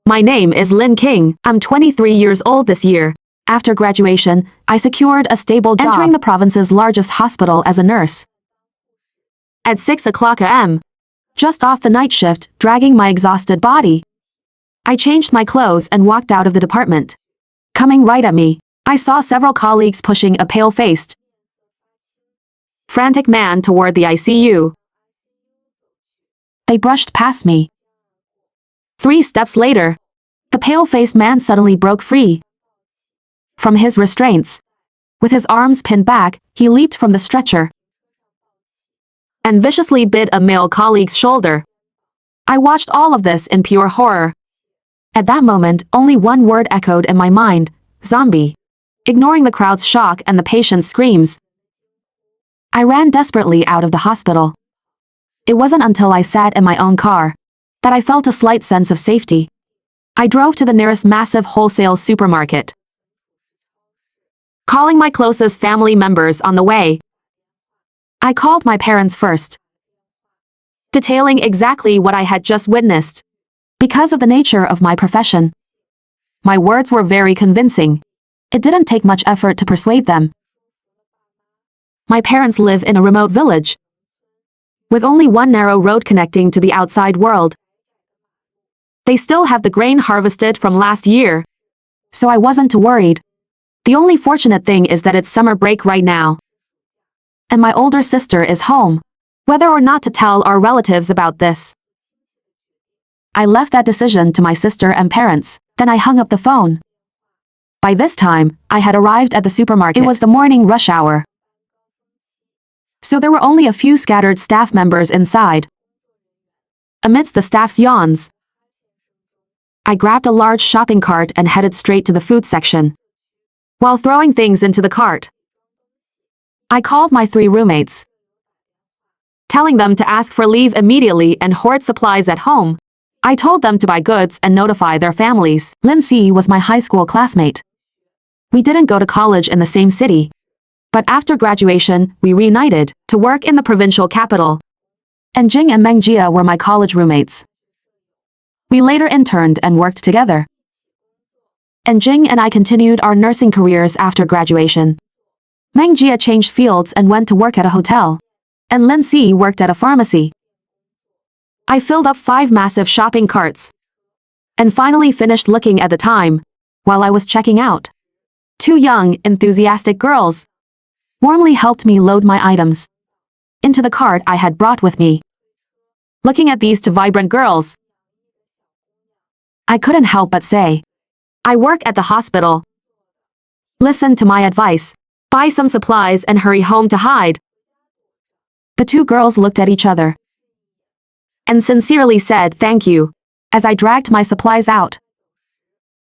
My name is Lin King. I'm 23 years old this year. After graduation, I secured a stable job entering the province's largest hospital as a nurse. At 6 o'clock a.m., just off the night shift, dragging my exhausted body, I changed my clothes and walked out of the department. Coming right at me, I saw several colleagues pushing a pale-faced, frantic man toward the ICU. They brushed past me. 3 steps later, the pale-faced man suddenly broke free from his restraints. With his arms pinned back, he leaped from the stretcher and viciously bit a male colleague's shoulder. I watched all of this in pure horror. At that moment, only one word echoed in my mind: zombie. Ignoring the crowd's shock and the patient's screams, I ran desperately out of the hospital. It wasn't until I sat in my own car that I felt a slight sense of safety. I drove to the nearest massive wholesale supermarket, calling my closest family members on the way. I called my parents first, detailing exactly what I had just witnessed. Because of the nature of my profession, my words were very convincing. It didn't take much effort to persuade them. My parents live in a remote village, with only one narrow road connecting to the outside world. They still have the grain harvested from last year, so I wasn't too worried. The only fortunate thing is that it's summer break right now, and my older sister is home. Whether or not to tell our relatives about this, I left that decision to my sister and parents. Then I hung up the phone. By this time, I had arrived at the supermarket. It was the morning rush hour, so there were only a few scattered staff members inside. Amidst the staff's yawns, I grabbed a large shopping cart and headed straight to the food section. While throwing things into the cart, I called my 3 roommates, telling them to ask for leave immediately and hoard supplies at home. I told them to buy goods and notify their families. Lindsay was my high school classmate. We didn't go to college in the same city, but after graduation, we reunited to work in the provincial capital. And Jing and Mengjia were my college roommates. We later interned and worked together. And Jing and I continued our nursing careers after graduation. Mengjia changed fields and went to work at a hotel, and Lindsay worked at a pharmacy. I filled up 5 massive shopping carts and finally finished looking at the time. While I was checking out, 2 young, enthusiastic girls warmly helped me load my items into the cart I had brought with me. Looking at these 2 vibrant girls, I couldn't help but say, I work at the hospital. Listen to my advice. Buy some supplies and hurry home to hide. The 2 girls looked at each other and sincerely said thank you as I dragged my supplies out.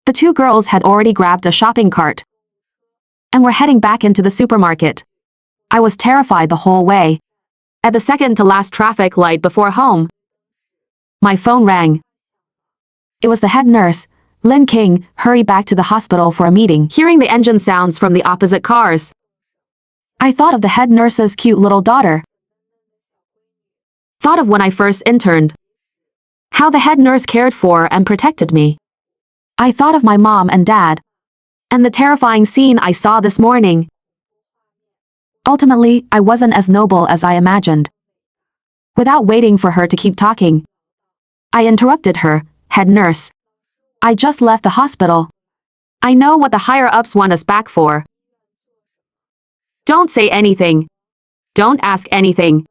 The 2 girls had already grabbed a shopping cart and were heading back into the supermarket. I was terrified the whole way. At the second-to-last traffic light before home, my phone rang. It was the head nurse, Lin King, hurry back to the hospital for a meeting. Hearing the engine sounds from the opposite cars, I thought of the head nurse's cute little daughter. Thought of when I first interned, how the head nurse cared for and protected me. I thought of my mom and dad, and the terrifying scene I saw this morning. Ultimately, I wasn't as noble as I imagined. Without waiting for her to keep talking, I interrupted her. Head nurse, I just left the hospital. I know what the higher-ups want us back for. Don't say anything. Don't ask anything.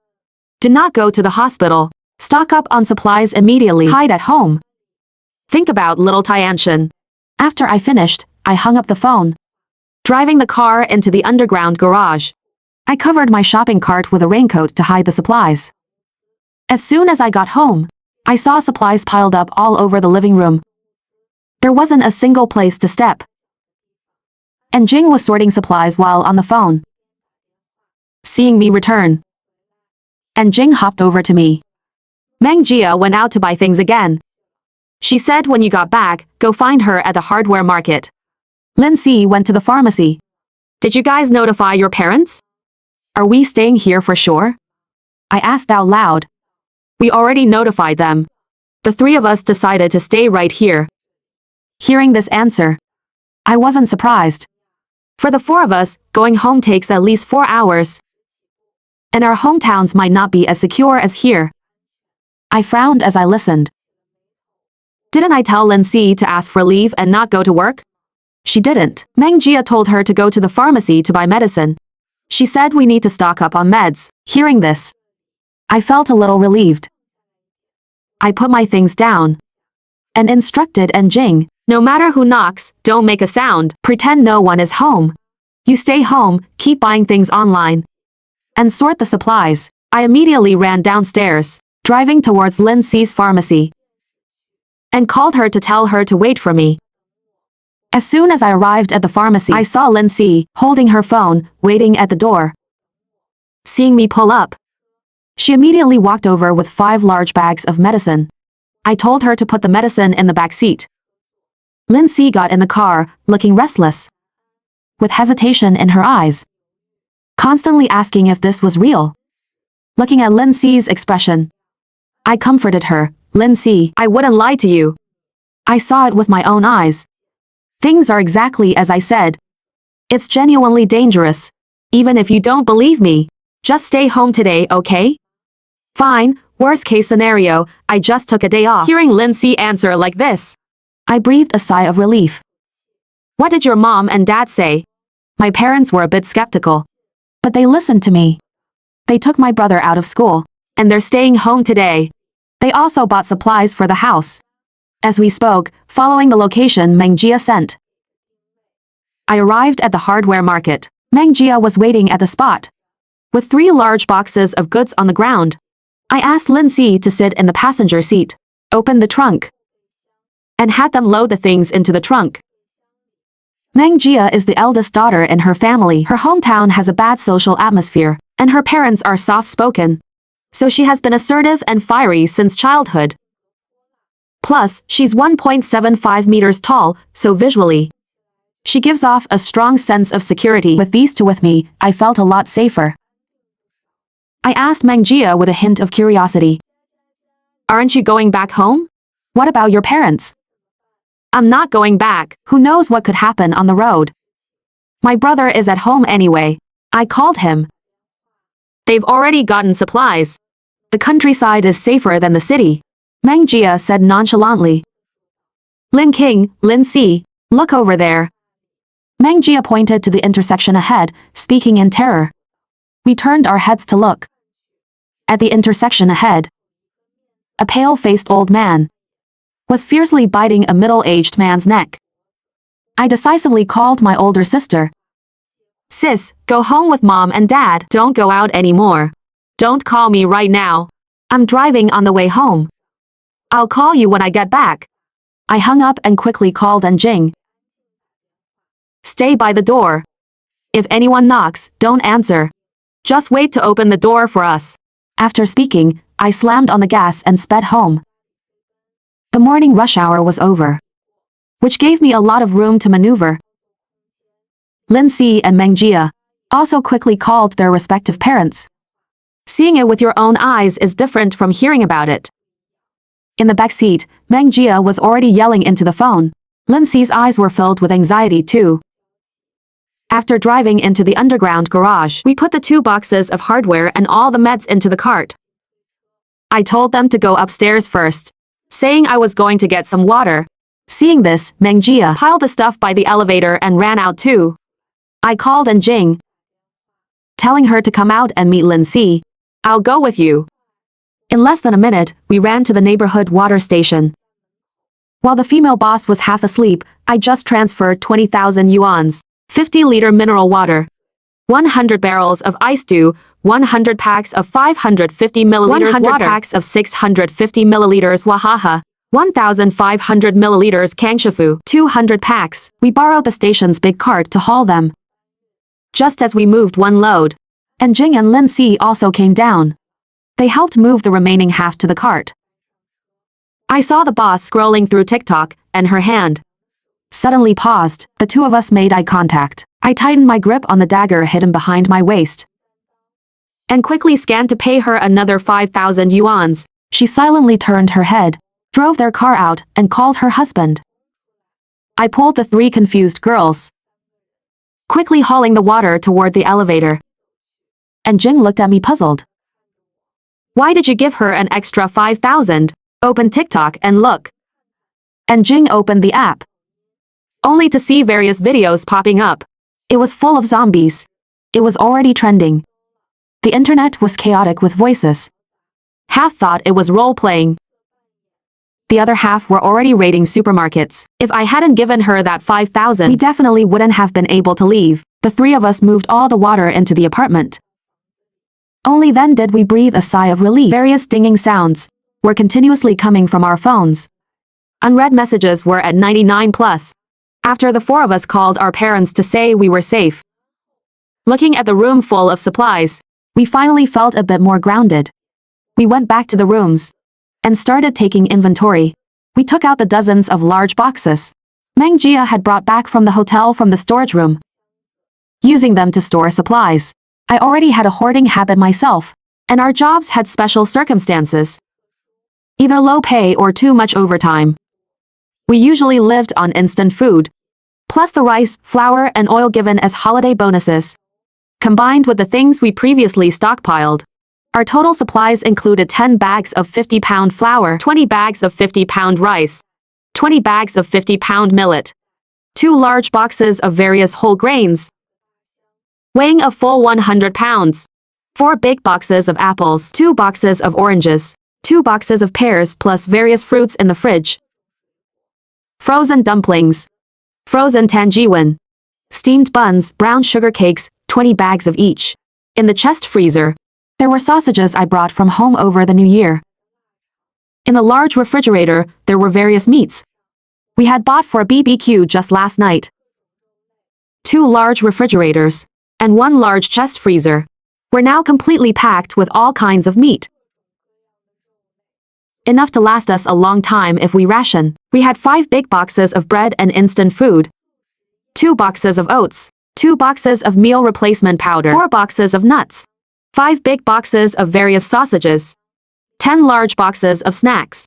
Do not go to the hospital. Stock up on supplies immediately. Hide at home. Think about little Tianshan. After I finished, I hung up the phone. Driving the car into the underground garage, I covered my shopping cart with a raincoat to hide the supplies. As soon as I got home, I saw supplies piled up all over the living room. There wasn't a single place to step. And Jing was sorting supplies while on the phone. Seeing me return, and Jing hopped over to me. Mengjia went out to buy things again. She said when you got back, go find her at the hardware market. Lindsay went to the pharmacy. Did you guys notify your parents? Are we staying here for sure? I asked out loud. We already notified them. The 3 of us decided to stay right here. Hearing this answer, I wasn't surprised. For the four of us, going home takes at least 4 hours. And our hometowns might not be as secure as here. I frowned as I listened. Didn't I tell Lindsay to ask for leave and not go to work? She didn't. Meng Jia told her to go to the pharmacy to buy medicine. She said we need to stock up on meds. Hearing this, I felt a little relieved. I put my things down and instructed Jing, no matter who knocks, don't make a sound, pretend no one is home. You stay home, keep buying things online, and sort the supplies. I immediately ran downstairs, driving towards Lindsay's pharmacy, and called her to tell her to wait for me. As soon as I arrived at the pharmacy, I saw Lindsay, holding her phone, waiting at the door. Seeing me pull up, she immediately walked over with 5 large bags of medicine. I told her to put the medicine in the back seat. Lindsay got in the car, looking restless, with hesitation in her eyes, constantly asking if this was real. Looking at Lindsay's expression, I comforted her. Lindsay, I wouldn't lie to you. I saw it with my own eyes. Things are exactly as I said. It's genuinely dangerous. Even if you don't believe me, just stay home today, okay? Fine, worst case scenario, I just took a day off. Hearing Lindsay answer like this, I breathed a sigh of relief. What did your mom and dad say? My parents were a bit skeptical, but they listened to me. They took my brother out of school, and they're staying home today. They also bought supplies for the house. As we spoke, following the location Meng Jia sent, I arrived at the hardware market. Meng Jia was waiting at the spot, with 3 large boxes of goods on the ground. I asked Lindsay to sit in the passenger seat, opened the trunk, and had them load the things into the trunk. Meng Jia is the eldest daughter in her family. Her hometown has a bad social atmosphere, and her parents are soft-spoken, so she has been assertive and fiery since childhood. Plus, she's 1.75 meters tall, so visually, she gives off a strong sense of security. With these two with me, I felt a lot safer. I asked Meng Jia with a hint of curiosity. Aren't you going back home? What about your parents? I'm not going back. Who knows what could happen on the road? My brother is at home anyway. I called him. They've already gotten supplies. The countryside is safer than the city, Meng Jia said nonchalantly. Lin King, Lin Si, look over there. Meng Jia pointed to the intersection ahead, speaking in terror. We turned our heads to look. At the intersection ahead, a pale-faced old man was fiercely biting a middle-aged man's neck. I decisively called my older sister. Sis, go home with mom and dad. Don't go out anymore. Don't call me right now. I'm driving on the way home. I'll call you when I get back. I hung up and quickly called Jing. Stay by the door. If anyone knocks, don't answer. Just wait to open the door for us. After speaking, I slammed on the gas and sped home. The morning rush hour was over, which gave me a lot of room to maneuver. Lindsay and Meng Jia also quickly called their respective parents. Seeing it with your own eyes is different from hearing about it. In the back seat, Meng Jia was already yelling into the phone. Lindsay's eyes were filled with anxiety too. After driving into the underground garage, we put the 2 boxes of hardware and all the meds into the cart. I told them to go upstairs first, saying I was going to get some water. Seeing this, Meng Jia piled the stuff by the elevator and ran out too. I called Jing, telling her to come out and meet Lindsay. I'll go with you. In less than a minute, we ran to the neighborhood water station. While the female boss was half asleep, I just transferred 20,000 yuans, 50-liter mineral water, 100 barrels of ice dew, 100 packs of 550 milliliters 100 water, packs of 650 milliliters wahaha, 1,500 milliliters kangshifu, 200 packs. We borrowed the station's big cart to haul them. Just as we moved one load, Jing and Lindsay also came down. They helped move the remaining half to the cart. I saw the boss scrolling through TikTok, and her hand suddenly paused. The two of us made eye contact. I tightened my grip on the dagger hidden behind my waist and quickly scanned to pay her another 5,000 yuans. She silently turned her head, drove their car out, and called her husband. I pulled the three confused girls, quickly hauling the water toward the elevator. And Jing looked at me puzzled. Why did you give her an extra 5,000? Open TikTok and look. And Jing opened the app, only to see various videos popping up. It was full of zombies. It was already trending. The internet was chaotic with voices. Half thought it was role-playing. The other half were already raiding supermarkets. If I hadn't given her that 5,000, we definitely wouldn't have been able to leave. The three of us moved all the water into the apartment. Only then did we breathe a sigh of relief. Various dinging sounds were continuously coming from our phones. Unread messages were at 99 plus. After the four of us called our parents to say we were safe. Looking at the room full of supplies, we finally felt a bit more grounded. We went back to the rooms and started taking inventory. We took out the dozens of large boxes Meng Jia had brought back from the hotel from the storage room, using them to store supplies. I already had a hoarding habit myself, and our jobs had special circumstances. Either low pay or too much overtime. We usually lived on instant food, plus the rice, flour, and oil given as holiday bonuses. Combined with the things we previously stockpiled, our total supplies included 10 bags of 50-pound flour, 20 bags of 50-pound rice, 20 bags of 50-pound millet, 2 large boxes of various whole grains, weighing a full 100 pounds, 4 big boxes of apples, 2 boxes of oranges, 2 boxes of pears plus various fruits in the fridge, frozen dumplings, frozen tangerine, steamed buns, brown sugar cakes, 20 bags of each. In the chest freezer, there were sausages I brought from home over the New Year. In the large refrigerator, there were various meats we had bought for a BBQ just last night. 2 large refrigerators and 1 large chest freezer were now completely packed with all kinds of meat. Enough to last us a long time if we ration. We had 5 big boxes of bread and instant food, 2 boxes of oats, 2 boxes of meal replacement powder, 4 boxes of nuts, 5 big boxes of various sausages, 10 large boxes of snacks,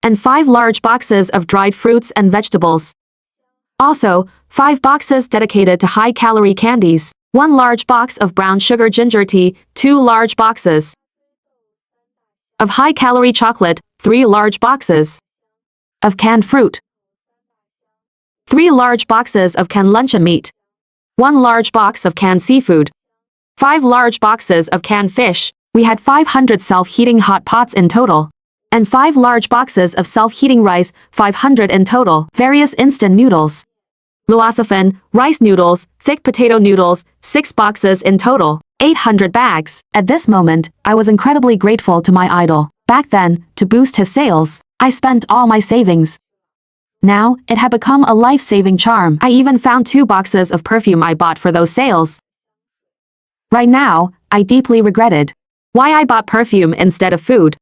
and 5 large boxes of dried fruits and vegetables. Also, 5 boxes dedicated to high-calorie candies, 1 large box of brown sugar ginger tea, 2 large boxes of high-calorie chocolate, 3 large boxes of canned fruit, 3 large boxes of canned luncheon meat, 1 large box of canned seafood, 5 large boxes of canned fish. We had 500 self-heating hot pots in total, and 5 large boxes of self-heating rice, 500 in total. Various instant noodles, luosafen, rice noodles, thick potato noodles, 6 boxes in total, 800 bags. At this moment, I was incredibly grateful to my idol. Back then, to boost his sales, I spent all my savings. Now, it had become a life-saving charm. I even found 2 boxes of perfume I bought for those sales. Right now, I deeply regretted why I bought perfume instead of food.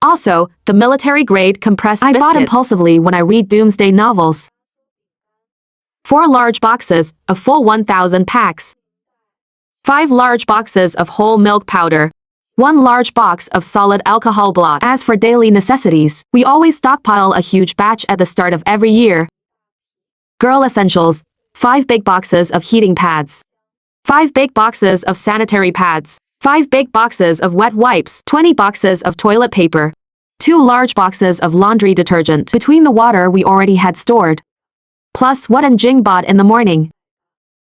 Also, the military-grade compressed biscuits I bought impulsively when I read doomsday novels. 4 large boxes, a full 1,000 packs. 5 large boxes of whole milk powder. 1 large box of solid alcohol blocks. As for daily necessities, we always stockpile a huge batch at the start of every year. Girl essentials, 5 big boxes of heating pads, 5 big boxes of sanitary pads, 5 big boxes of wet wipes, 20 boxes of toilet paper, 2 large boxes of laundry detergent between the water we already had stored, plus what Jing bought in the morning,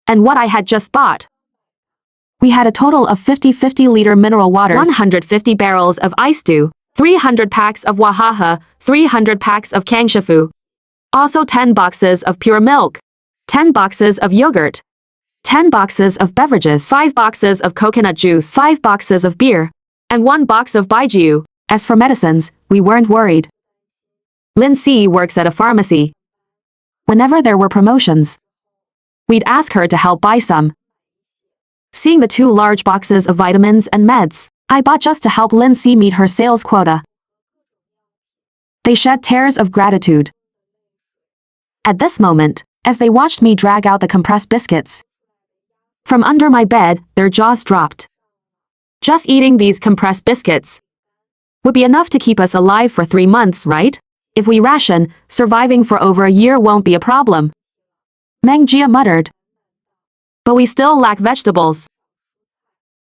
and what I had just bought. We had a total of 50-50-liter mineral waters, 150 barrels of ice stew, 300 packs of wahaha, 300 packs of kangshifu, also 10 boxes of pure milk, 10 boxes of yogurt, 10 boxes of beverages, 5 boxes of coconut juice, 5 boxes of beer, and 1 box of baijiu. As for medicines, we weren't worried. Lin Si works at a pharmacy. Whenever there were promotions, we'd ask her to help buy some. Seeing the 2 large boxes of vitamins and meds I bought just to help Lin Si meet her sales quota, they shed tears of gratitude. At this moment, as they watched me drag out the compressed biscuits from under my bed, their jaws dropped. Just eating these compressed biscuits would be enough to keep us alive for 3 months, right? If we ration, surviving for over a year won't be a problem. Meng Jia muttered. But we still lack vegetables.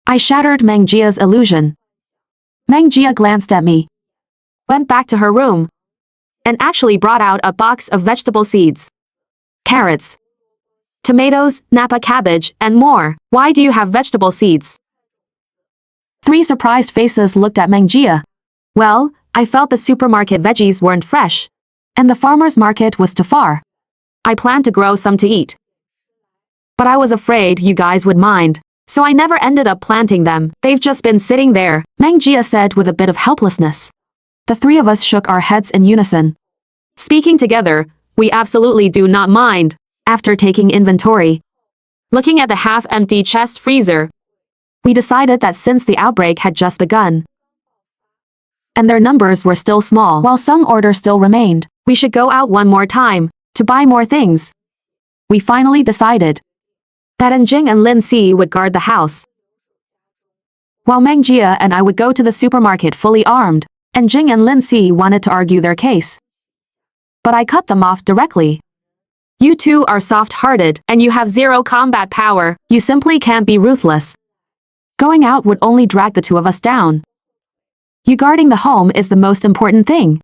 I shattered Meng Jia's illusion. Meng Jia glanced at me, went back to her room, and actually brought out a box of vegetable seeds. Carrots, tomatoes, Napa cabbage, and more. Why do you have vegetable seeds? 3 surprised faces looked at Meng Jia. Well, I felt the supermarket veggies weren't fresh, and the farmer's market was too far. I planned to grow some to eat. But I was afraid you guys would mind, so I never ended up planting them. They've just been sitting there, Meng Jia said with a bit of helplessness. The 3 of us shook our heads in unison. Speaking together, we absolutely do not mind. After taking inventory, looking at the half-empty chest freezer, we decided that since the outbreak had just begun, and their numbers were still small while some orders still remained, we should go out one more time to buy more things. We finally decided that Jing and Lin Si would guard the house, while Meng Jia and I would go to the supermarket fully armed, and Jing and Lin Si wanted to argue their case. But I cut them off directly. You two are soft-hearted and you have 0 combat power. You simply can't be ruthless. Going out would only drag the 2 of us down. You guarding the home is the most important thing.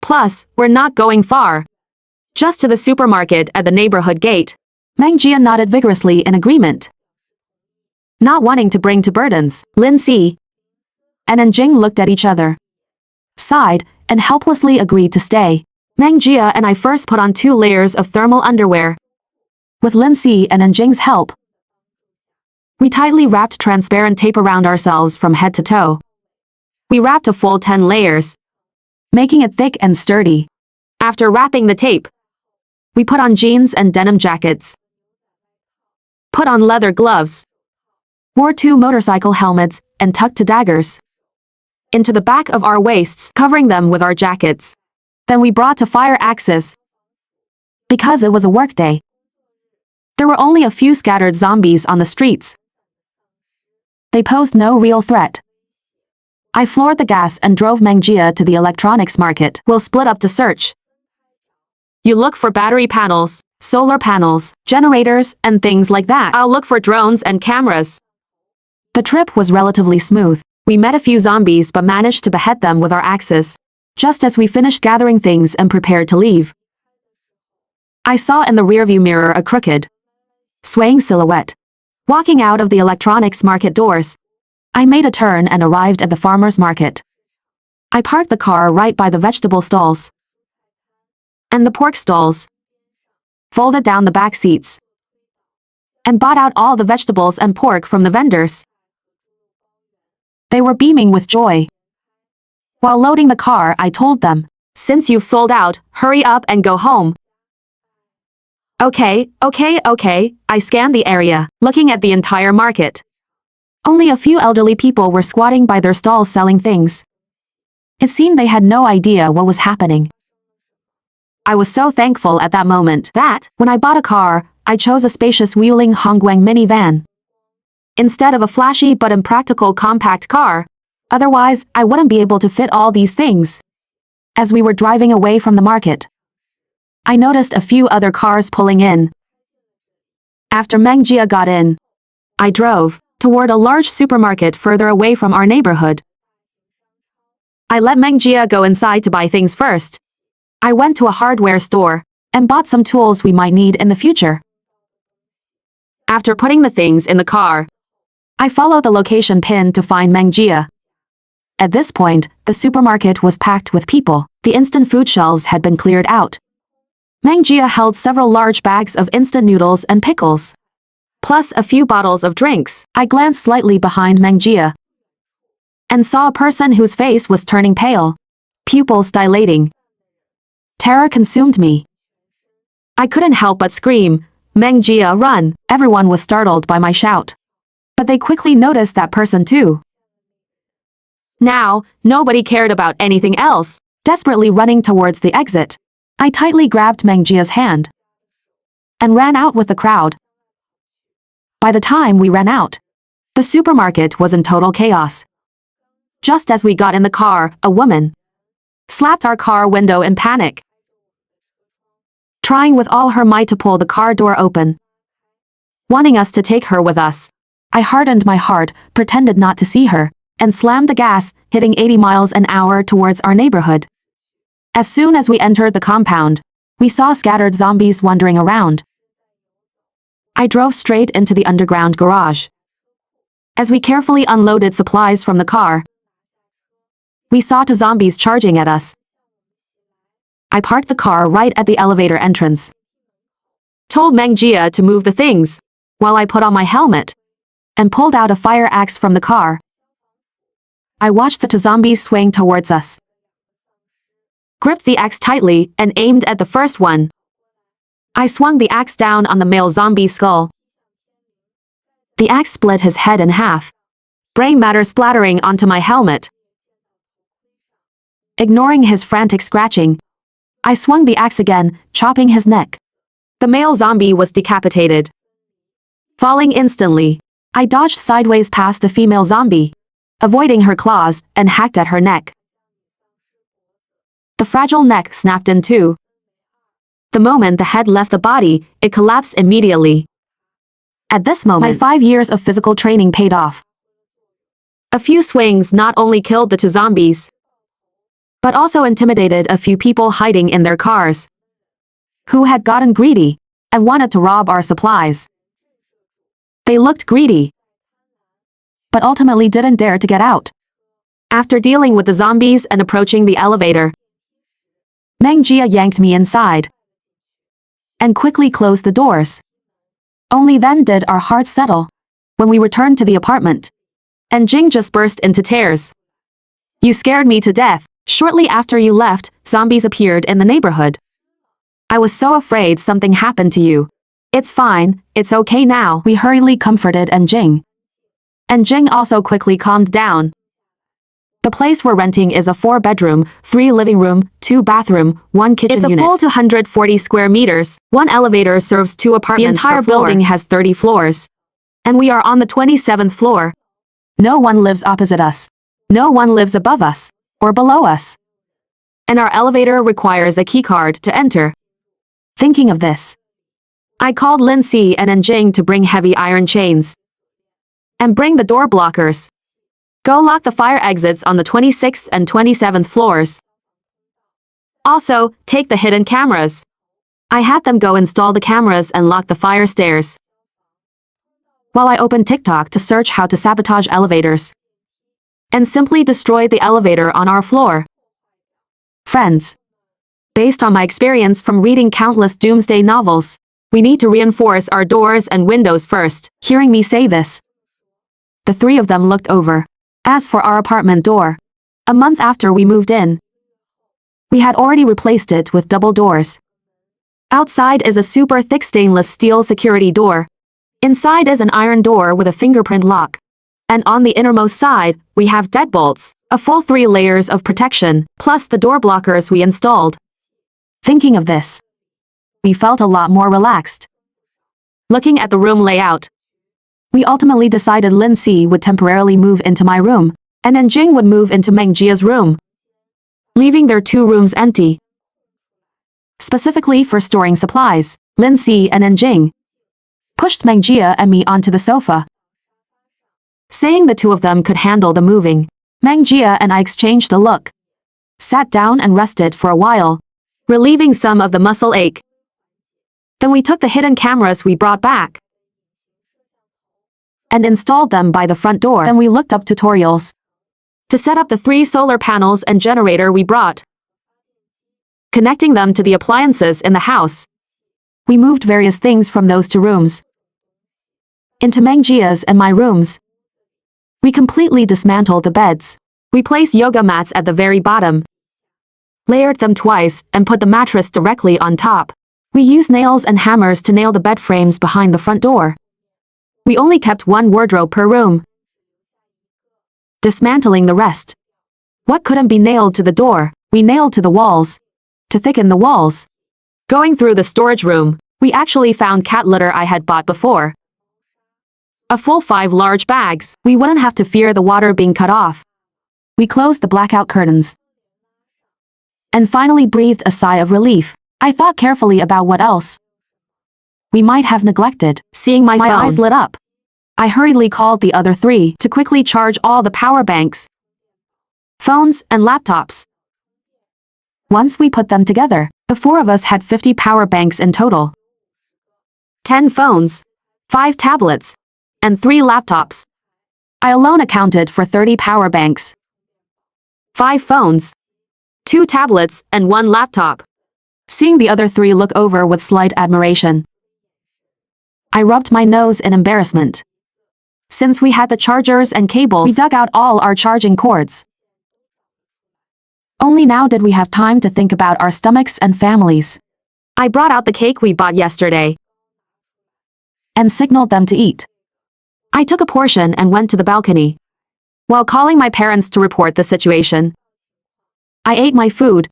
Plus, we're not going far. Just to the supermarket at the neighborhood gate. Meng Jia nodded vigorously in agreement. Not wanting to bring to burdens, Lin Si and Jing looked at each other, sighed, and helplessly agreed to stay. Meng Jia and I first put on 2 layers of thermal underwear. With Lin Si and Jing's help, we tightly wrapped transparent tape around ourselves from head to toe. We wrapped a full 10 layers, making it thick and sturdy. After wrapping the tape, we put on jeans and denim jackets, put on leather gloves, wore 2 motorcycle helmets, and tucked 2 daggers into the back of our waists, covering them with our jackets. Then we brought 2 fire axes. Because it was a workday, there were only a few scattered zombies on the streets. They posed no real threat. I floored the gas and drove Meng Jia to the electronics market. We'll split up to search. You look for battery panels, solar panels, generators, and things like that. I'll look for drones and cameras. The trip was relatively smooth. We met a few zombies but managed to behead them with our axes. Just as we finished gathering things and prepared to leave, I saw in the rearview mirror a crooked, swaying silhouette walking out of the electronics market doors. I made a turn and arrived at the farmer's market. I parked the car right by the vegetable stalls and the pork stalls, folded down the back seats, and bought out all the vegetables and pork from the vendors. They were beaming with joy. While loading the car, I told them, since you've sold out, hurry up and go home. Okay. I scanned the area, looking at the entire market. Only a few elderly people were squatting by their stalls selling things. It seemed they had no idea what was happening. I was so thankful at that moment that, when I bought a car, I chose a spacious wheeling Hongguang minivan instead of a flashy but impractical compact car. Otherwise, I wouldn't be able to fit all these things. As we were driving away from the market, I noticed a few other cars pulling in. After Meng Jia got in, I drove toward a large supermarket further away from our neighborhood. I let Meng Jia go inside to buy things first. I went to a hardware store and bought some tools we might need in the future. After putting the things in the car, I followed the location pin to find Meng Jia. At this point, the supermarket was packed with people. The instant food shelves had been cleared out. Meng Jia held several large bags of instant noodles and pickles, plus a few bottles of drinks. I glanced slightly behind Meng Jia and saw a person whose face was turning pale, pupils dilating. Terror consumed me. I couldn't help but scream, Meng Jia, run! Everyone was startled by my shout, but they quickly noticed that person too. Now, nobody cared about anything else. Desperately running towards the exit, I tightly grabbed Meng Jia's hand and ran out with the crowd. By the time we ran out, the supermarket was in total chaos. Just as we got in the car, a woman slapped our car window in panic, trying with all her might to pull the car door open, wanting us to take her with us. I hardened my heart, pretended not to see her, and slammed the gas, hitting 80 miles an hour towards our neighborhood. As soon as we entered the compound, we saw scattered zombies wandering around. I drove straight into the underground garage. As we carefully unloaded supplies from the car, we saw two zombies charging at us. I parked the car right at the elevator entrance, told Meng Jia to move the things, while I put on my helmet, and pulled out a fire axe from the car. I watched the two zombies swing towards us, gripped the axe tightly, and aimed at the first one. I swung the axe down on the male zombie's skull. The axe split his head in half, brain matter splattering onto my helmet. Ignoring his frantic scratching, I swung the axe again, chopping his neck. The male zombie was decapitated. Falling instantly, I dodged sideways past the female zombie, avoiding her claws, and hacked at her neck. The fragile neck snapped in two. The moment the head left the body, it collapsed immediately. At this moment, my 5 years of physical training paid off. A few swings not only killed the two zombies, but also intimidated a few people hiding in their cars, who had gotten greedy and wanted to rob our supplies. They looked greedy, but ultimately didn't dare to get out. After dealing with the zombies and approaching the elevator, Meng Jia yanked me inside and quickly closed the doors. Only then did our hearts settle when we returned to the apartment, and Jing just burst into tears. "You scared me to death. Shortly after you left, zombies appeared in the neighborhood. I was so afraid something happened to you." "It's fine, it's okay now," we hurriedly comforted Jing. And Jing also quickly calmed down. The place we're renting is a 4-bedroom, 3 living room, 2 bathroom, 1 kitchen unit. It's a full 240 square meters. 1 elevator serves 2 apartments. The entire building has 30 floors. And we are on the 27th floor. No one lives opposite us. No one lives above us, or below us. And our elevator requires a keycard to enter. Thinking of this, I called Lin Si and Jing to bring heavy iron chains. And bring the door blockers. Go lock the fire exits on the 26th and 27th floors. Also, take the hidden cameras. I had them go install the cameras and lock the fire stairs, while I opened TikTok to search how to sabotage elevators and simply destroy the elevator on our floor. Friends, based on my experience from reading countless doomsday novels, we need to reinforce our doors and windows first. Hearing me say this, the 3 of them looked over. As for our apartment door, a month after we moved in, we had already replaced it with double doors. Outside is a super thick stainless steel security door. Inside is an iron door with a fingerprint lock. And on the innermost side, we have deadbolts, a full 3 layers of protection, plus the door blockers we installed. Thinking of this, we felt a lot more relaxed. Looking at the room layout, we ultimately decided Lin Si would temporarily move into my room, and Jing would move into Meng Jia's room, leaving their 2 rooms empty. Specifically for storing supplies, Lin Si and Jing pushed Meng Jia and me onto the sofa, saying the 2 of them could handle the moving. Meng Jia and I exchanged a look, sat down and rested for a while, relieving some of the muscle ache. Then we took the hidden cameras we brought back and installed them by the front door. Then we looked up tutorials to set up the 3 solar panels and generator we brought, connecting them to the appliances in the house. We moved various things from those 2 rooms into Meng Jia's and my rooms. We completely dismantled the beds. We placed yoga mats at the very bottom, layered them twice, and put the mattress directly on top. We used nails and hammers to nail the bed frames behind the front door. We only kept 1 wardrobe per room, dismantling the rest. What couldn't be nailed to the door, we nailed to the walls, to thicken the walls. Going through the storage room, we actually found cat litter I had bought before. A full 5 large bags. We wouldn't have to fear the water being cut off. We closed the blackout curtains, and finally breathed a sigh of relief. I thought carefully about what else we might have neglected. Seeing my phone, eyes lit up. I hurriedly called the other three to quickly charge all the power banks, phones, and laptops. Once we put them together, the four of us had 50 power banks in total. 10 phones, 5 tablets, and 3 laptops. I alone accounted for 30 power banks, 5 phones, 2 tablets, and 1 laptop. Seeing the other three look over with slight admiration, I rubbed my nose in embarrassment. Since we had the chargers and cables, we dug out all our charging cords. Only now did we have time to think about our stomachs and families. I brought out the cake we bought yesterday and signaled them to eat. I took a portion and went to the balcony, while calling my parents to report the situation. I ate my food.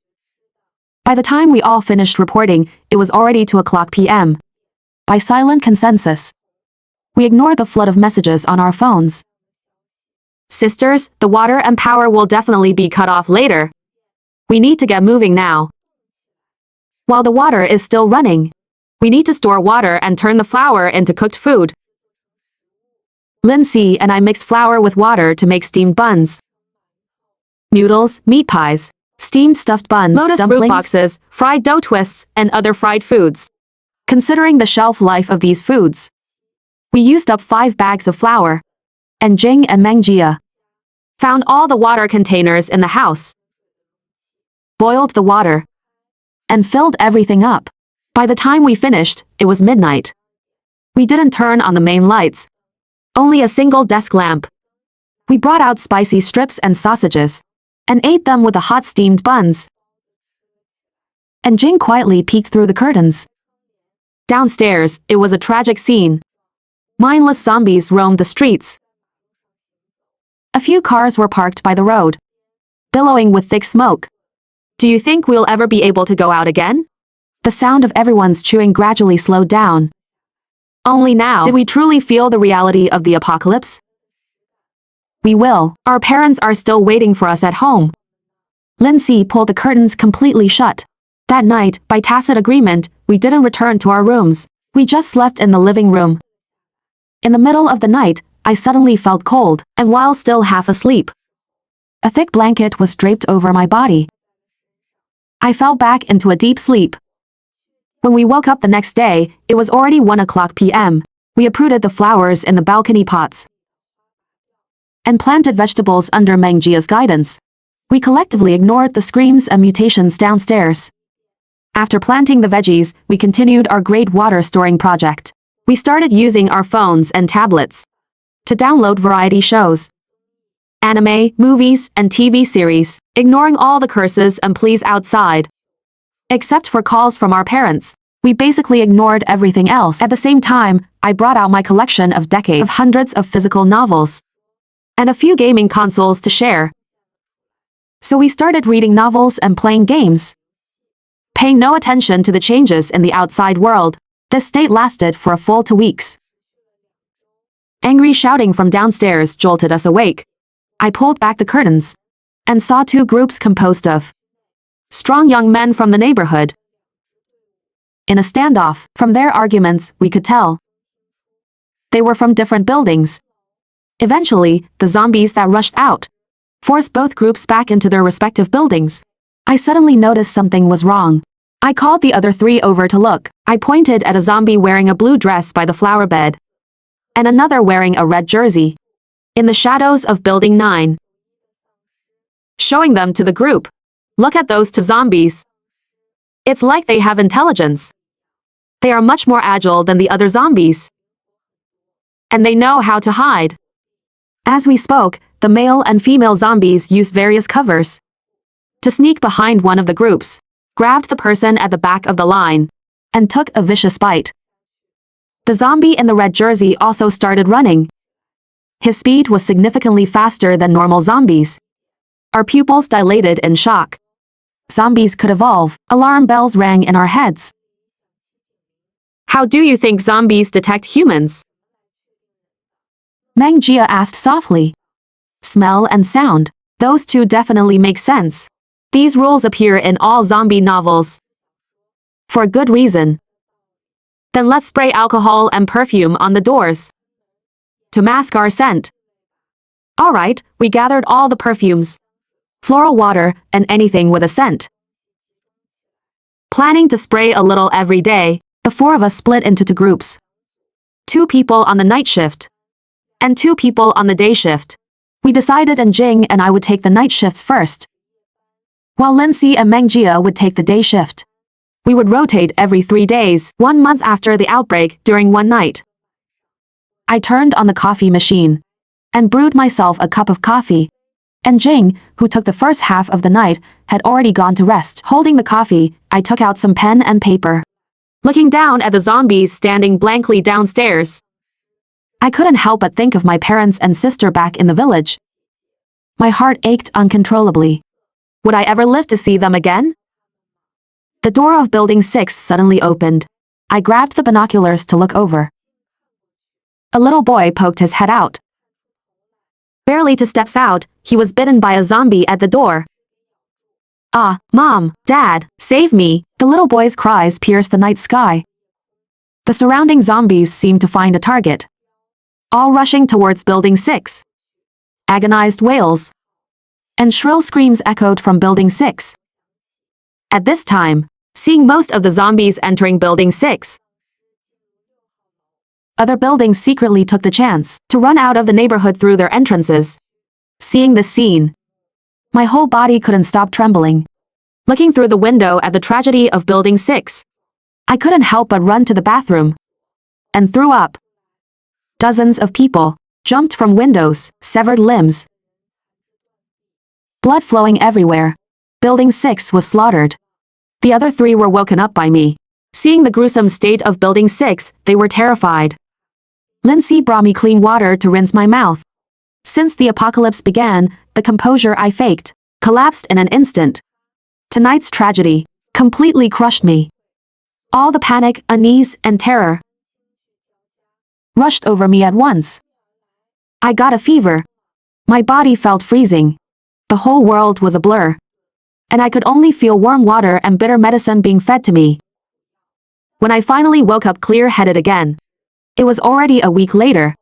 By the time we all finished reporting, it was already 2:00 p.m. By silent consensus, we ignored the flood of messages on our phones. Sisters, the water and power will definitely be cut off later. We need to get moving now. While the water is still running, we need to store water and turn the flour into cooked food. Lindsay and I mixed flour with water to make steamed buns, noodles, meat pies, steamed stuffed buns, lotus root boxes, fried dough twists, and other fried foods. Considering the shelf life of these foods, we used up 5 bags of flour, and Jing and Mengjia found all the water containers in the house, boiled the water, and filled everything up. By the time we finished, it was midnight. We didn't turn on the main lights, only a single desk lamp. We brought out spicy strips and sausages, and ate them with the hot steamed buns. And Jing quietly peeked through the curtains. Downstairs, it was a tragic scene. Mindless zombies roamed the streets. A few cars were parked by the road, billowing with thick smoke. Do you think we'll ever be able to go out again? The sound of everyone's chewing gradually slowed down. Only now did we truly feel the reality of the apocalypse. We will. Our parents are still waiting for us at home. Lindsay pulled the curtains completely shut. That night, by tacit agreement, we didn't return to our rooms. We just slept in the living room. In the middle of the night, I suddenly felt cold, and while still half asleep, a thick blanket was draped over my body. I fell back into a deep sleep. When we woke up the next day, it was already 1:00 p.m. We uprooted the flowers in the balcony pots and planted vegetables under Mengjia's guidance. We collectively ignored the screams and mutations downstairs. After planting the veggies, we continued our great water storing project. We started using our phones and tablets to download variety shows, anime, movies, and TV series, ignoring all the curses and pleas outside. Except for calls from our parents, we basically ignored everything else. At the same time, I brought out my collection of decades of hundreds of physical novels and a few gaming consoles to share. So we started reading novels and playing games, paying no attention to the changes in the outside world. This state lasted for a full 2 weeks. Angry shouting from downstairs jolted us awake. I pulled back the curtains and saw 2 groups composed of strong young men from the neighborhood in a standoff. From their arguments, we could tell they were from different buildings. Eventually, the zombies that rushed out forced both groups back into their respective buildings. I suddenly noticed something was wrong. I called the other 3 over to look. I pointed at a zombie wearing a blue dress by the flower bed, and another wearing a red jersey, in the shadows of Building 9. Showing them to the group. Look at those 2 zombies. It's like they have intelligence. They are much more agile than the other zombies, and they know how to hide. As we spoke, the male and female zombies used various covers to sneak behind one of the groups, grabbed the person at the back of the line, and took a vicious bite. The zombie in the red jersey also started running. His speed was significantly faster than normal zombies. Our pupils dilated in shock. Zombies could evolve. Alarm bells rang in our heads. How do you think zombies detect humans? Mengjia asked softly. Smell and sound. Those 2 definitely make sense. These rules appear in all zombie novels. For good reason. Then let's spray alcohol and perfume on the doors to mask our scent. Alright, we gathered all the perfumes, floral water, and anything with a scent. Planning to spray a little every day, the four of us split into two groups. 2 people on the night shift and 2 people on the day shift. We decided Jing and I would take the night shifts first, while Lindsay and Mengjia would take the day shift. We would rotate every 3 days, 1 month after the outbreak during one night. I turned on the coffee machine and brewed myself a cup of coffee. And Jing, who took the first half of the night, had already gone to rest. Holding the coffee, I took out some pen and paper. Looking down at the zombies standing blankly downstairs, I couldn't help but think of my parents and sister back in the village. My heart ached uncontrollably. Would I ever live to see them again? The door of Building 6 suddenly opened. I grabbed the binoculars to look over. A little boy poked his head out. Barely 2 steps out, he was bitten by a zombie at the door. Ah, Mom, Dad, save me! The little boy's cries pierced the night sky. The surrounding zombies seemed to find a target, all rushing towards Building 6. Agonized wails and shrill screams echoed from Building 6. At this time, seeing most of the zombies entering Building 6, other buildings secretly took the chance to run out of the neighborhood through their entrances. Seeing this scene, my whole body couldn't stop trembling. Looking through the window at the tragedy of Building 6, I couldn't help but run to the bathroom and threw up. Dozens of people jumped from windows, severed limbs, blood flowing everywhere. Building 6 was slaughtered. The other 3 were woken up by me. Seeing the gruesome state of Building 6, they were terrified. Lindsay brought me clean water to rinse my mouth. Since the apocalypse began, the composure I faked collapsed in an instant. Tonight's tragedy completely crushed me. All the panic, unease, and terror rushed over me at once. I got a fever. My body felt freezing. The whole world was a blur, and I could only feel warm water and bitter medicine being fed to me. When I finally woke up clear-headed again, it was already a week later.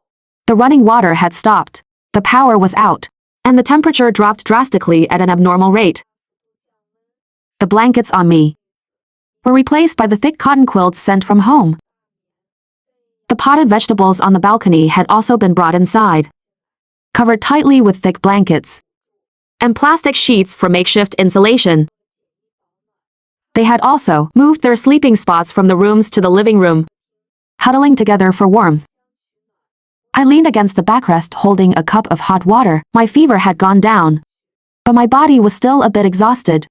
The running water had stopped, the power was out, and the temperature dropped drastically at an abnormal rate. The blankets on me were replaced by the thick cotton quilts sent from home. The potted vegetables on the balcony had also been brought inside, covered tightly with thick blankets and plastic sheets for makeshift insulation. They had also moved their sleeping spots from the rooms to the living room, huddling together for warmth. I leaned against the backrest holding a cup of hot water. My fever had gone down, but my body was still a bit exhausted.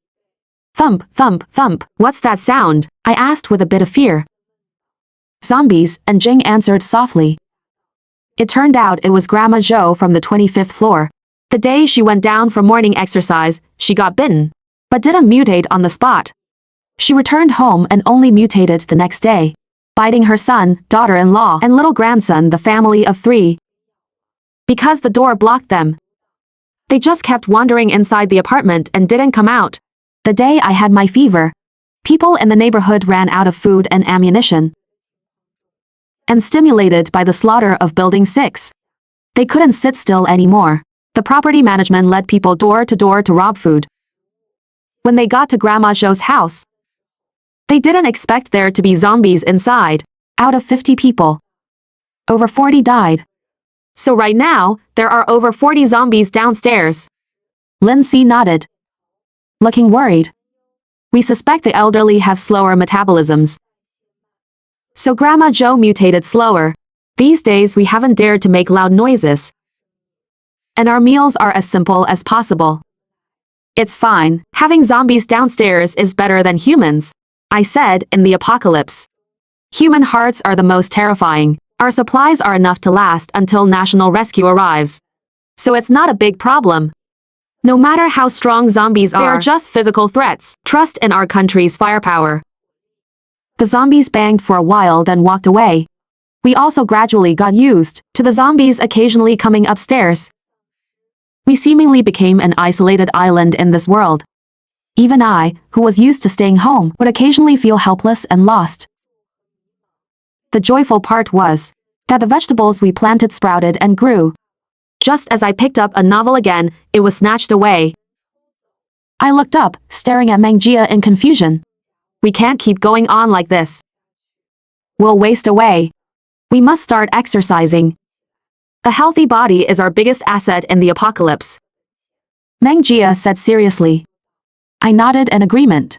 Thump, thump, thump. What's that sound? I asked with a bit of fear. Zombies, and Jing answered softly. It turned out it was Grandma Zhou from the 25th floor. The day she went down for morning exercise, she got bitten, but didn't mutate on the spot. She returned home and only mutated the next day, biting her son, daughter-in-law, and little grandson, the family of 3. Because the door blocked them, they just kept wandering inside the apartment and didn't come out. The day I had my fever, people in the neighborhood ran out of food and ammunition. And stimulated by the slaughter of Building 6, they couldn't sit still anymore. The property management led people door to door to rob food. When they got to Grandma Zhou's house, they didn't expect there to be zombies inside. Out of 50 people, over 40 died. So right now, there are over 40 zombies downstairs. Lindsay nodded, looking worried. We suspect the elderly have slower metabolisms, so Grandma Zhou mutated slower. These days we haven't dared to make loud noises, and our meals are as simple as possible. It's fine, having zombies downstairs is better than humans, I said. In the apocalypse, human hearts are the most terrifying. Our supplies are enough to last until national rescue arrives, so it's not a big problem. No matter how strong zombies are, they are just physical threats. Trust in our country's firepower. The zombies banged for a while, then walked away. We also gradually got used to the zombies occasionally coming upstairs. We seemingly became an isolated island in this world. Even I, who was used to staying home, would occasionally feel helpless and lost. The joyful part was that the vegetables we planted sprouted and grew. Just as I picked up a novel again, it was snatched away. I looked up, staring at Mangjia in confusion. We can't keep going on like this. We'll waste away. We must start exercising. A healthy body is our biggest asset in the apocalypse. Mangjia said seriously. I nodded in agreement.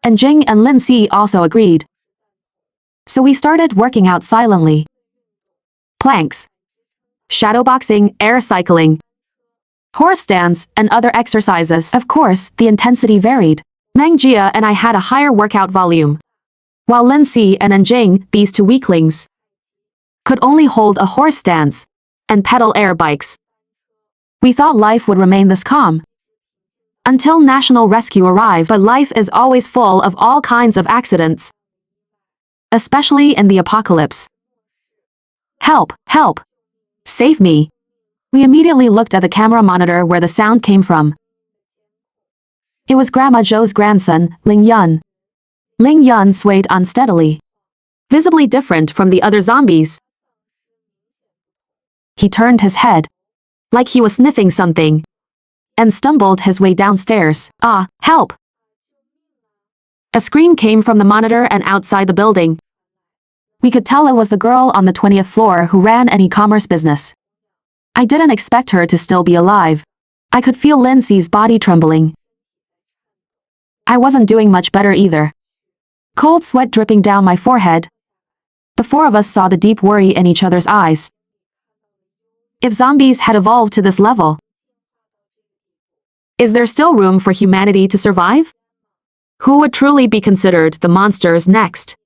And Jing and Lin Si also agreed. So we started working out silently. Planks, shadowboxing, air cycling, horse stance, and other exercises. Of course, the intensity varied. Mangjia and I had a higher workout volume, while Lin Si and Anjing, these two weaklings, could only hold a horse stance and pedal air bikes. We thought life would remain this calm until national rescue arrived, but life is always full of all kinds of accidents, especially in the apocalypse. Help, help! Save me! We immediately looked at the camera monitor where the sound came from. It was Grandma Zhou's grandson, Ling Yun. Ling Yun swayed unsteadily, visibly different from the other zombies. He turned his head, like he was sniffing something, and stumbled his way downstairs. Ah, help! A scream came from the monitor and outside the building. We could tell it was the girl on the 20th floor who ran an e-commerce business. I didn't expect her to still be alive. I could feel Lindsay's body trembling. I wasn't doing much better either. Cold sweat dripping down my forehead. The four of us saw the deep worry in each other's eyes. If zombies had evolved to this level, is there still room for humanity to survive? Who would truly be considered the monsters next?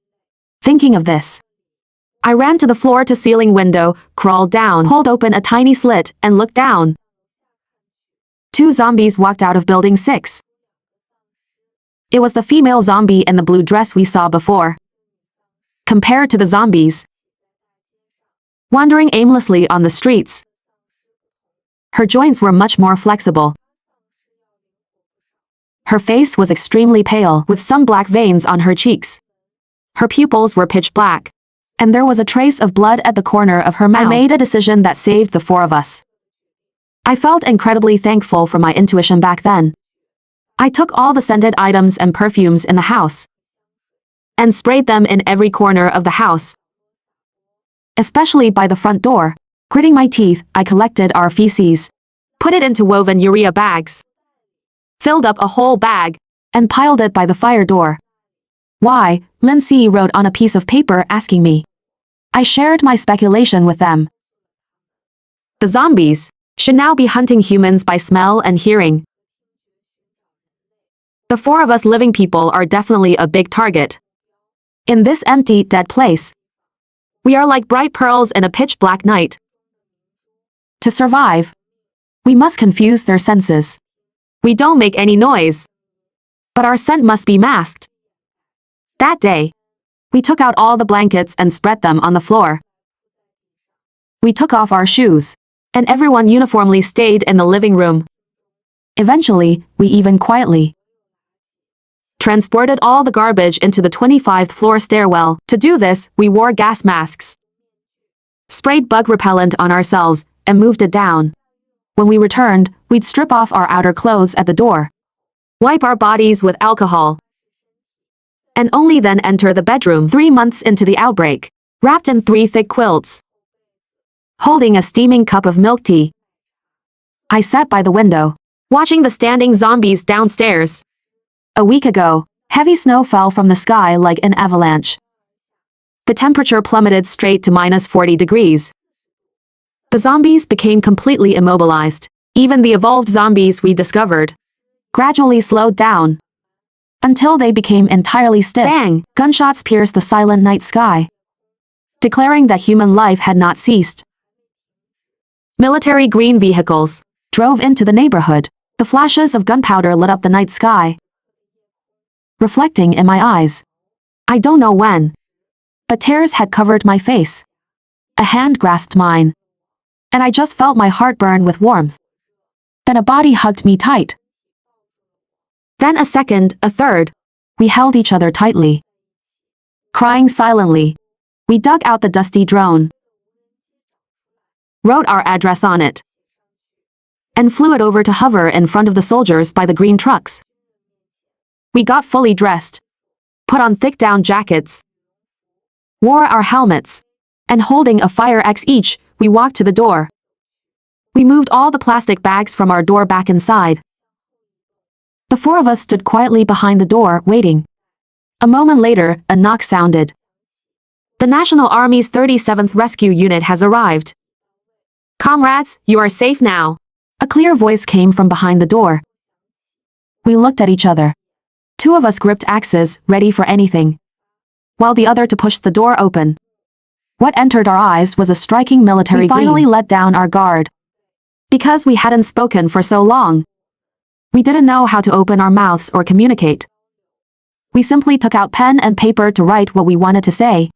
Thinking of this, I ran to the floor-to-ceiling window, crawled down, pulled open a tiny slit, and looked down. 2 zombies walked out of Building 6. It was the female zombie in the blue dress we saw before. Compared to the zombies wandering aimlessly on the streets, her joints were much more flexible. Her face was extremely pale, with some black veins on her cheeks. Her pupils were pitch black, and there was a trace of blood at the corner of her mouth. I made a decision that saved the 4 of us. I felt incredibly thankful for my intuition back then. I took all the scented items and perfumes in the house and sprayed them in every corner of the house, especially by the front door. Gritting my teeth, I collected our feces, put it into woven urea bags, filled up a whole bag, and piled it by the fire door. Why? Lindsay wrote on a piece of paper asking me. I shared my speculation with them. The zombies should now be hunting humans by smell and hearing. The 4 of us living people are definitely a big target. In this empty, dead place, we are like bright pearls in a pitch-black night. To survive, we must confuse their senses. We don't make any noise, but our scent must be masked. That day, we took out all the blankets and spread them on the floor. We took off our shoes, and everyone uniformly stayed in the living room. Eventually, we even quietly transported all the garbage into the 25th floor stairwell. To do this, we wore gas masks, sprayed bug repellent on ourselves, and moved it down. When we returned, we'd strip off our outer clothes at the door, wipe our bodies with alcohol, and only then enter the bedroom. 3 months into the outbreak, wrapped in 3 thick quilts, holding a steaming cup of milk tea, I sat by the window, watching the standing zombies downstairs. A week ago, heavy snow fell from the sky like an avalanche. The temperature plummeted straight to -40 degrees. The zombies became completely immobilized. Even the evolved zombies we discovered gradually slowed down until they became entirely stiff. Bang! Gunshots pierced the silent night sky, declaring that human life had not ceased. Military green vehicles drove into the neighborhood. The flashes of gunpowder lit up the night sky, reflecting in my eyes. I don't know when, but tears had covered my face. A hand grasped mine, and I just felt my heart burn with warmth. Then a body hugged me tight. Then a second, a third. We held each other tightly. Crying silently, we dug out the dusty drone, wrote our address on it, and flew it over to hover in front of the soldiers by the green trucks. We got fully dressed, put on thick down jackets, wore our helmets, and holding a fire axe each, we walked to the door. We moved all the plastic bags from our door back inside. The four of us stood quietly behind the door, waiting. A moment later, a knock sounded. The National Army's 37th Rescue Unit has arrived. Comrades, you are safe now. A clear voice came from behind the door. We looked at each other. Two of us gripped axes, ready for anything, while the other to push the door open. What entered our eyes was a striking military green. We finally let down our guard. Because we hadn't spoken for so long, we didn't know how to open our mouths or communicate. We simply took out pen and paper to write what we wanted to say.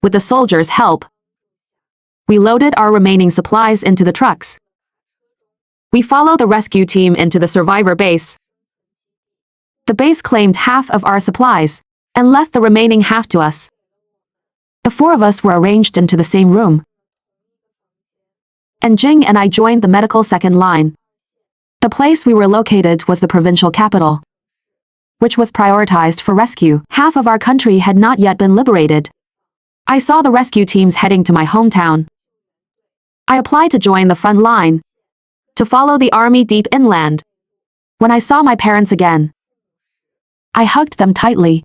With the soldiers' help, we loaded our remaining supplies into the trucks. We followed the rescue team into the survivor base. The base claimed half of our supplies and left the remaining half to us. The four of us were arranged into the same room, and Jing and I joined the medical second line. The place we were located was the provincial capital, which was prioritized for rescue. Half of our country had not yet been liberated. I saw the rescue teams heading to my hometown. I applied to join the front line, to follow the army deep inland. When I saw my parents again, I hugged them tightly.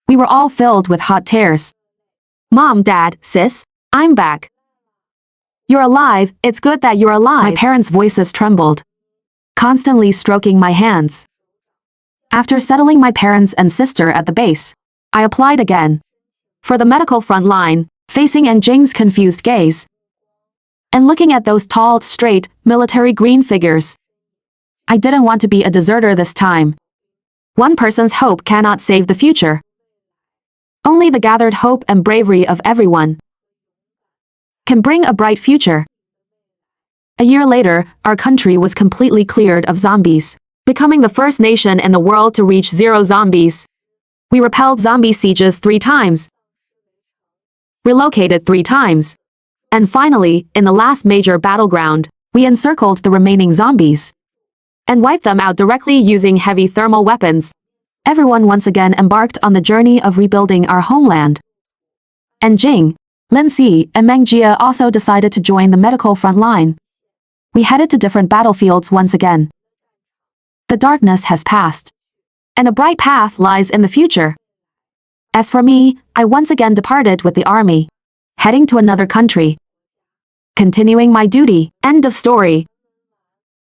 We were all filled with hot tears. Mom, Dad, sis, I'm back. You're alive, it's good that you're alive. My parents' voices trembled, constantly stroking my hands. After settling my parents and sister at the base, I applied again. For the medical front line, facing Jing's confused gaze, and looking at those tall, straight, military green figures. I didn't want to be a deserter this time. One person's hope cannot save the future. Only the gathered hope and bravery of everyone can bring a bright future. A year later, our country was completely cleared of zombies, becoming the first nation in the world to reach 0 zombies. We repelled zombie sieges 3 times, relocated 3 times, and finally, in the last major battleground, we encircled the remaining zombies and wiped them out directly using heavy thermal weapons. Everyone once again embarked on the journey of rebuilding our homeland. And Jing, Linxi, and Mengjia also decided to join the medical front line. We headed to different battlefields once again. The darkness has passed, and a bright path lies in the future. As for me, I once again departed with the army, heading to another country, continuing my duty. End of story.